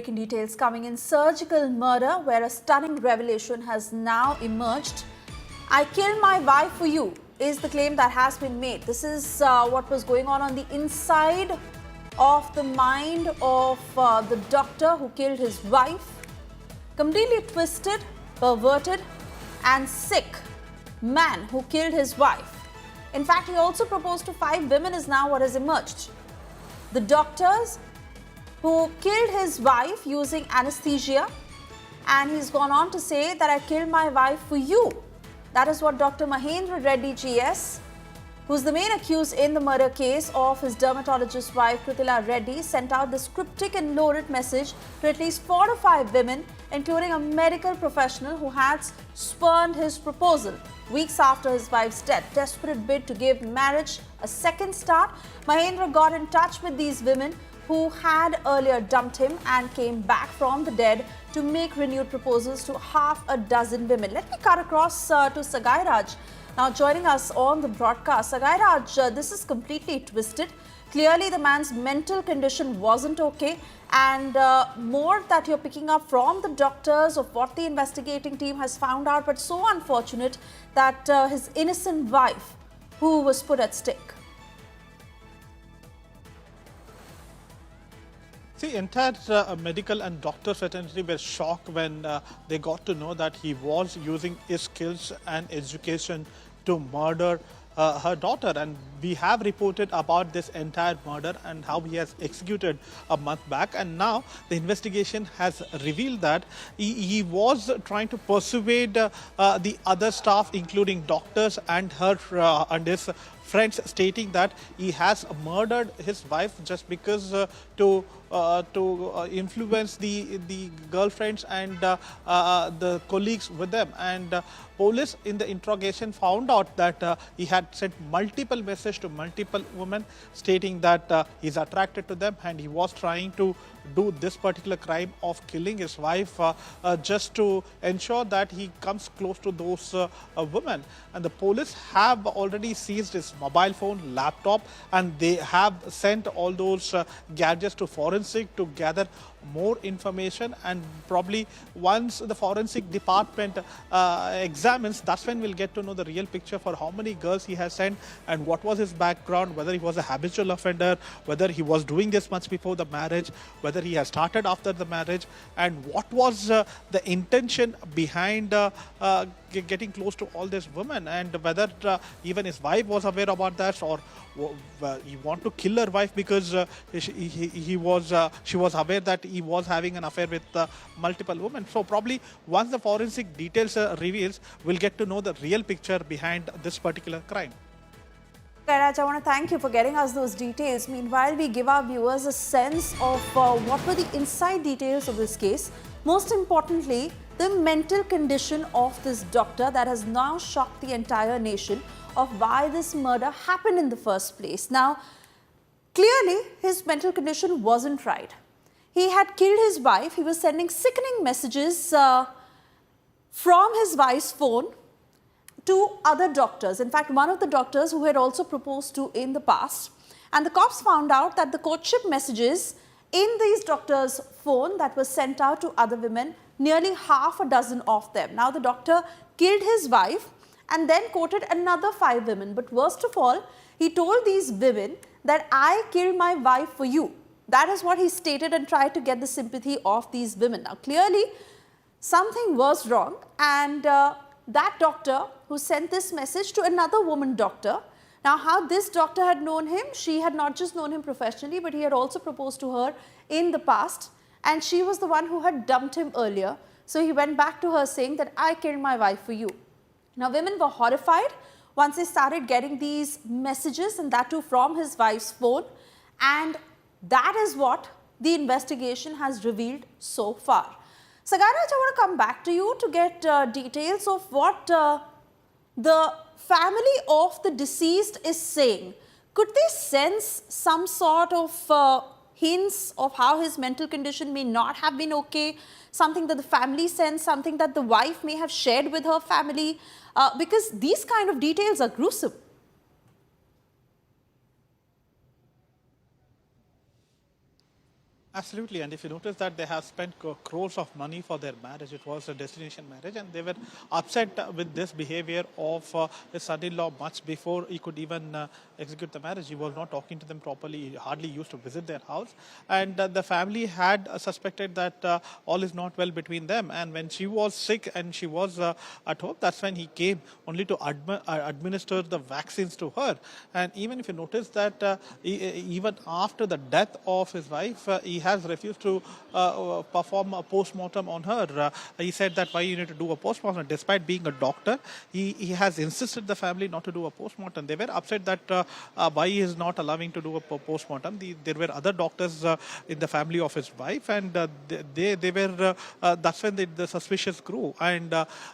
breaking details coming in. Surgical murder, where a stunning revelation has now emerged. I killed my wife for you is the claim that has been made. This is what was going on the inside of the mind of the doctor who killed his wife. Completely twisted, perverted and sick man who killed his wife. In fact, he also proposed to 5 women is now what has emerged. The doctors who killed his wife using anesthesia, and he's gone on to say that I killed my wife for you. That is what Dr. Mahendra Reddy GS, who's the main accused in the murder case of his dermatologist wife Krithila Reddy, sent out this cryptic and loaded message to at least 4 to 5 women, including a medical professional who had spurned his proposal weeks after his wife's death. Desperate bid to give marriage a second start, Mahendra got in touch with these women who had earlier dumped him and came back from the dead to make renewed proposals to half a dozen women. Let me cut across to Sagai Raj. Now joining us on the broadcast. Sagai Raj, this is completely twisted. Clearly the man's mental condition wasn't okay, and more that you're picking up from the doctors of what the investigating team has found out, but so unfortunate that his innocent wife who was put at stake. See, entire medical and doctor fraternity were shocked when they got to know that he was using his skills and education to murder her daughter. And we have reported about this entire murder and how he has executed a month back. And now the investigation has revealed that he was trying to persuade the other staff, including doctors and her and his friends, stating that he has murdered his wife just because to influence the girlfriends and the colleagues with them. And police in the interrogation found out that he had sent multiple messages to multiple women stating that he's attracted to them and he was trying to do this particular crime of killing his wife just to ensure that he comes close to those women. And the police have already seized his mobile phone, laptop, and they have sent all those gadgets to forensic to gather more information. And probably once the forensic department examines, that's when we'll get to know the real picture for how many girls he has sent and what was his background, whether he was a habitual offender, whether he was doing this much before the marriage, whether he has started after the marriage, and what was the intention behind getting close to all these women, and whether even his wife was aware about that, or he want to kill her wife because she was aware that he was having an affair with multiple women. So probably once the forensic details reveals, we'll get to know the real picture behind this particular crime. Raj, I want to thank you for getting us those details. Meanwhile, we give our viewers a sense of what were the inside details of this case. Most importantly, the mental condition of this doctor that has now shocked the entire nation of why this murder happened in the first place. Now, clearly, his mental condition wasn't right. He had killed his wife. He was sending sickening messages from his wife's phone to other doctors. In fact, one of the doctors who had also proposed to in the past. And the cops found out that the courtship messages in these doctors' phone that was sent out to other women, nearly half a dozen of them. Now, the doctor killed his wife and then quoted another 5 women. But worst of all, he told these women that I killed my wife for you. That is what he stated, and tried to get the sympathy of these women. Now, clearly, something was wrong, and that doctor who sent this message to another woman doctor. Now, how this doctor had known him, she had not just known him professionally, but he had also proposed to her in the past, and she was the one who had dumped him earlier. So he went back to her saying that I killed my wife for you. Now, women were horrified once they started getting these messages, and that too from his wife's phone, and that is what the investigation has revealed so far. Sagai Raj, I want to come back to you to get details of what the family of the deceased is saying. Could they sense some sort of hints of how his mental condition may not have been okay, something that the family sensed, something that the wife may have shared with her family? Because these kind of details are gruesome. Absolutely, and if you notice that they have spent crores of money for their marriage, it was a destination marriage, and they were upset with this behavior of his son-in-law much before he could even execute the marriage. He was not talking to them properly. He hardly used to visit their house, and the family had suspected that all is not well between them. And when she was sick and she was at home, that's when he came only to administer the vaccines to her. And even if you notice that even after the death of his wife, he has refused to perform a post-mortem on her. He said that why you need to do a post-mortem. Despite being a doctor, he has insisted the family not to do a post-mortem. They were upset that why he is not allowing to do a post-mortem. There were other doctors in the family of his wife, and they were, that's when the suspicious grew. And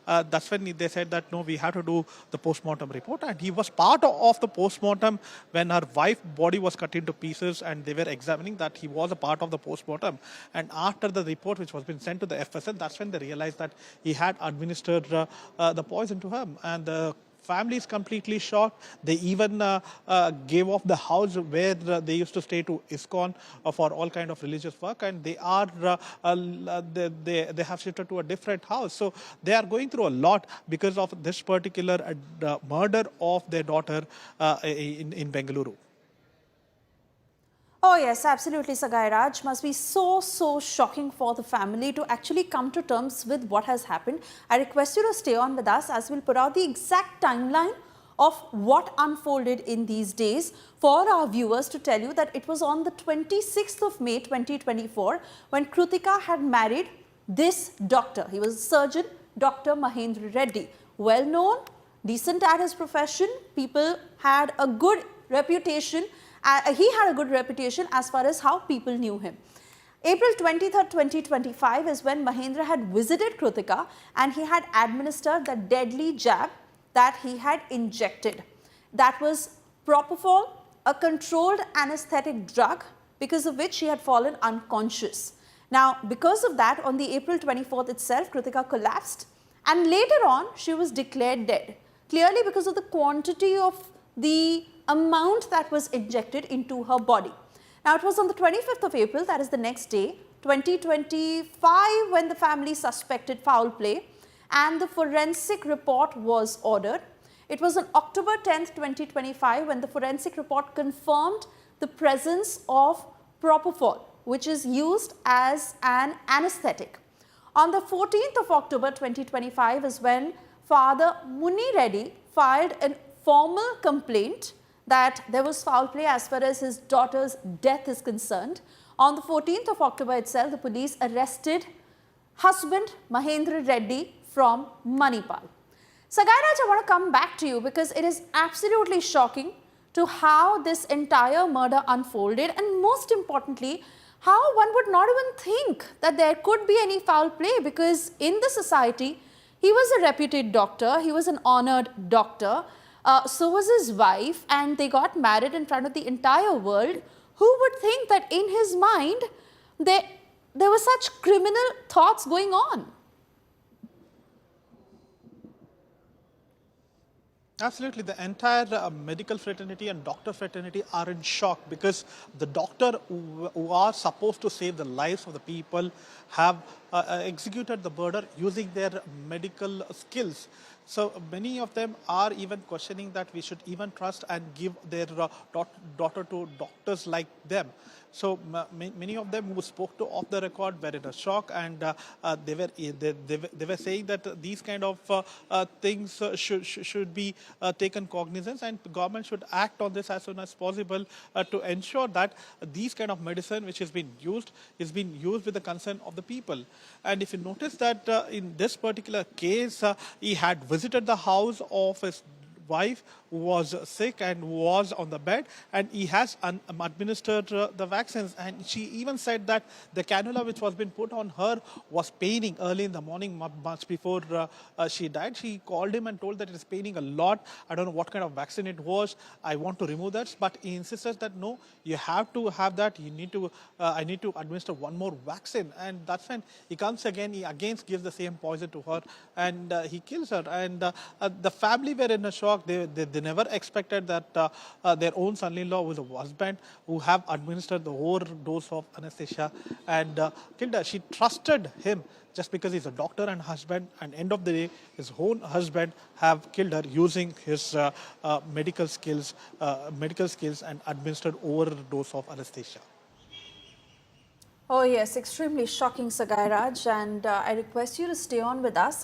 that's when they said that no, we have to do the post-mortem report. And he was part of the post-mortem when her wife's body was cut into pieces, and they were examining that he was a part of the post-mortem. And after the report which was been sent to the FSL, that's when they realized that he had administered the poison to him. And the family is completely shocked. They even gave off the house where they used to stay to ISKCON for all kind of religious work, and they are they have shifted to a different house. So they are going through a lot because of this particular murder of their daughter in Bengaluru. Oh yes, absolutely, Sagai Raj. Must be so shocking for the family to actually come to terms with what has happened. I request you to stay on with us as we'll put out the exact timeline of what unfolded in these days for our viewers to tell you that it was on the 26th of May 2024 when Krutika had married this doctor. He was a surgeon, Dr. Mahendra Reddy. Well known, decent at his profession, people had a good reputation. He had a good reputation as far as how people knew him. April 23rd, 2025 is when Mahendra had visited Krutika and he had administered the deadly jab that he had injected. That was propofol, a controlled anesthetic drug because of which she had fallen unconscious. Now, because of that, on the April 24th itself, Krutika collapsed and later on she was declared dead. Clearly because of the quantity of the amount that was injected into her body. Now, it was on the 25th of April, that is the next day, 2025, when the family suspected foul play and the forensic report was ordered. It was on October 10th, 2025, when the forensic report confirmed the presence of propofol, which is used as an anesthetic. On the 14th of October 2025 is when Father Muni Reddy filed a formal complaint that there was foul play as far as his daughter's death is concerned. On the 14th of October itself, the police arrested husband Mahendra Reddy from Manipal. Sagai Raj, I want to come back to you because it is absolutely shocking to how this entire murder unfolded, and most importantly, how one would not even think that there could be any foul play, because in the society, he was a reputed doctor, he was an honored doctor. So was his wife, and they got married in front of the entire world. Who would think that in his mind there were such criminal thoughts going on? Absolutely. The entire medical fraternity and doctor fraternity are in shock because the doctor who are supposed to save the lives of the people have executed the murder using their medical skills. So many of them are even questioning that we should even trust and give their daughter to doctors like them. So many of them who spoke to off the record were in a shock, and they were saying that these kind of things should be taken cognizance, and the government should act on this as soon as possible to ensure that these kind of medicine which is being used with the consent of the people. And if you notice that in this particular case, he had visited the house of his wife who was sick and was on the bed, and he has administered the vaccines. And she even said that the cannula which was being put on her was paining early in the morning, much before she died. She called him and told that it is paining a lot. I don't know what kind of vaccine it was. I want to remove that. But he insisted that no, you have to have that. You need to, I need to administer one more vaccine. And that's when he comes again, he again gives the same poison to her, and he kills her. And the family were in a shock. They never expected that their own son-in-law was a husband who have administered the overdose of anesthesia and killed her. She trusted him just because he's a doctor and husband, and end of the day, his own husband have killed her using his medical skills and administered overdose of anesthesia. Oh yes, extremely shocking, Sagai Raj, and I request you to stay on with us.